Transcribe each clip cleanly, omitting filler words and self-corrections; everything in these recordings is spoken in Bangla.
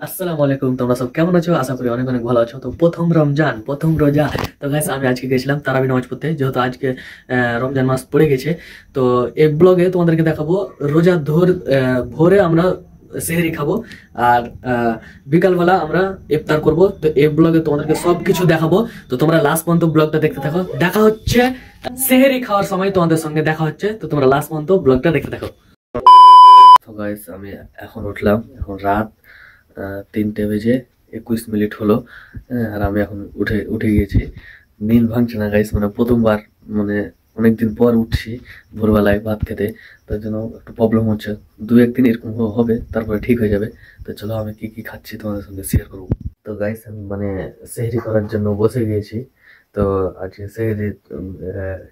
আসসালামু আলাইকুম, তোমরা সব কেমন আছো? আশা করি অনেক অনেক ভালো আছো। তো প্রথম রমজান, প্রথম রোজা। তো গাইস আমি আজকে গেছিলাম তারাবি নামাজ পড়তে, যেহেতু আজকে রমজান মাস পড়ে গেছে। তো এই ব্লগে তোমাদেরকে দেখাবো রোজা ভোরে আমরা সেহরি খাবো, আর বিকালবেলা আমরা ইফতার করব। তো এই ব্লগে তোমাদেরকে সবকিছু দেখাবো। তো তোমরা লাস্ট পর্যন্ত ব্লগটা দেখতে থাকো। দেখা হচ্ছে সেহরি খাওয়ার সময়, তোমাদের সঙ্গে দেখা হচ্ছে। তো তোমরা লাস্ট পর্যন্ত ব্লগটা দেখতে থাকো। তো গাইস আমি এখন উঠলাম, এখন রাত 3:21 হলো। আর আমি এখন উঠে উঠে গিয়েছি। নীল ভাঙছে না গাইস, মানে প্রথমবার, মানে অনেকদিন পর উঠছি ভোরবেলায় ভাত খেতে। তার জন্য একটু প্রবলেম হচ্ছে, 2-1 দিন এরকম হবে, তারপরে ঠিক হয়ে যাবে। তো চলো আমি কি কি খাচ্ছি তোমাদের সঙ্গে শেয়ার করবো। তো গাইস আমি মানে সেহরি করার জন্য বসে গিয়েছি। তো আজকে সেহরি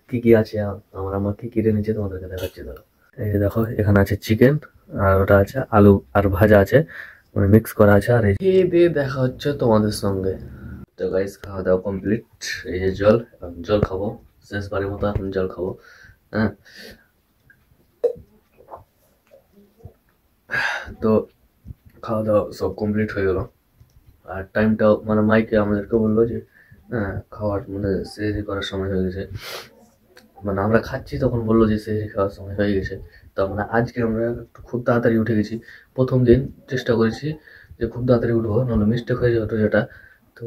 কি কি আছে, আমার আমার কি কি এনেছে তোমাদেরকে দেখাচ্ছি। ধরো এই যে দেখো, এখানে আছে চিকেন, আর ওটা আছে আলু আর ভাজা আছে, মানে মিক্স করা আছে। আর এই দিয়ে দেখা হচ্ছে তোমাদের সঙ্গে। তো গাইস খাওয়া দাওয়া কমপ্লিট। এই যে জল, এখন জল খাবো, শেষবারের মতো এখন জল খাবো। হ্যাঁ, তো খাওয়া দাওয়া সব কমপ্লিট হয়ে গেল। আর টাইমটাও মানে মাইকে আমাদেরকে বললো যে হ্যাঁ খাওয়ার মানে সেহরি করার সময় হয়ে গেছে। মানে আমরা খাচ্ছি তখন বললো যে সেহরি খাওয়ার সময় হয়ে গেছে। তো আমরা আজকে একটু খুব তাড়াতাড়ি উঠে গেছি। প্রথম দিন চেষ্টা করেছি যে খুব তাড়াতাড়ি উঠবো, নাহলে মিস্টেক হয়ে যাবে যেটা। তো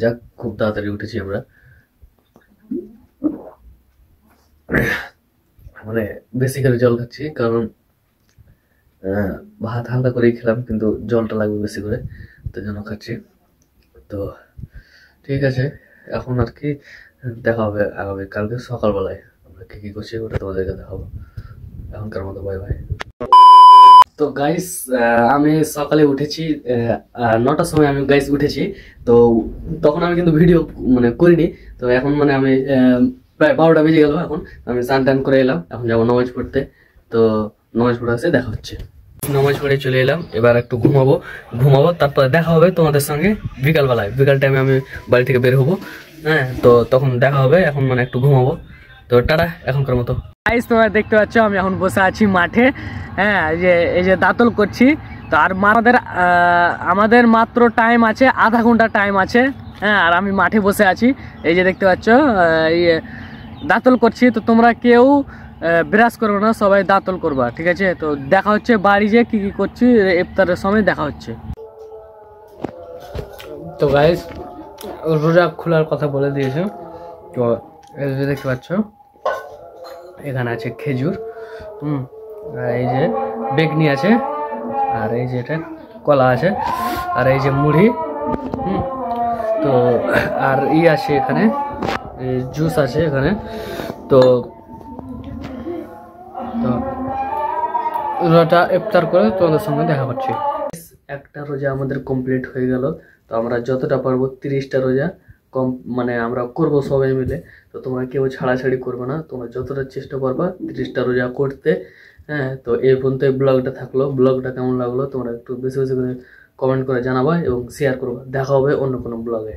যাক, খুব তাড়াতাড়ি উঠেছি আমরা। মানে বেশি করে জল খাচ্ছি, কারণ ভাত হালকা করেই খেলাম, কিন্তু জলটা লাগবে বেশি করে, তাই জন্য খাচ্ছি। তো ঠিক আছে, এখন আর কি দেখা হবে আগামী কালকে সকালবেলায় আমরা কি কি করছি ওটা তোমাদেরকে দেখাবো। এখনকার মতো বাই বাই। তো গাইস আমি সকালে উঠেছি 9টার সময় আমি গাইস উঠেছি। তো তখন আমি কিন্তু ভিডিও মানে করিনি। তো এখন মানে আমি প্রায় 12টা বেজে গেল। এখন আমি স্নান টান করে এলাম, এখন যাবো নামাজ পড়তে। তো নামাজ পড়ে আসে দেখা হচ্ছে। নামাজ পড়ে চলে এলাম, এবার একটু ঘুমাবো। তারপরে দেখা হবে তোমাদের সঙ্গে বিকালবেলায়। বিকাল টাইমে আমি বাড়ি থেকে বের হবো। হ্যাঁ, তো তখন দেখা হবে। এখন মানে একটু ঘুমাবো। তো টাটা এখনকার মতো। গাইস তোমরা দেখতে পাচ্ছ আমি এখন বসে আছি মাঠে। হ্যাঁ, এই যে দাঁতল করছি। তো আর আমাদের মাত্র টাইম আছে, আধা ঘন্টা টাইম আছে। হ্যাঁ, আর আমি মাঠে বসে আছি। এই যে দেখতে পাচ্ছ দাঁতল করছি। তো তোমরা কেউ ব্রাশ করবো না, সবাই দাঁতল করবা, ঠিক আছে? তো দেখা হচ্ছে বাড়ি যে কি কি করছি, ইফতারের সময় দেখা হচ্ছে। তো গাইস রোজা খোলার কথা বলে দিয়েছে। তো এই যে দেখতে পাচ্ছ, এখানে আছে খেজুর, আর এই যে বেগনি আছে, আর এই যে এটা কলা আছে, আর এই যে মুড়ি, তো আর আছে এখানে জুস আছে এখানে। তো তো রোজাটা ইফতার করে তোমাদের সঙ্গে দেখা করছি। একটা রোজা আমাদের কমপ্লিট হয়ে গেল। তো আমরা যতটা পারবো 30টা রোজা মানে আমরা করব সবাই মিলে। তো তোমরা কেউ ছাড়াছাড়ি করবে না, তোমরা যতটা চেষ্টা করবা 30টা রোজা করতে। হ্যাঁ, তো এই পর্যন্ত ব্লগটা থাকলো। ব্লগটা কেমন লাগলো তোমরা একটু বেশি বেশি করে কমেন্ট করে জানাবা এবং শেয়ার করবা। দেখা হবে অন্য কোনো ব্লগে।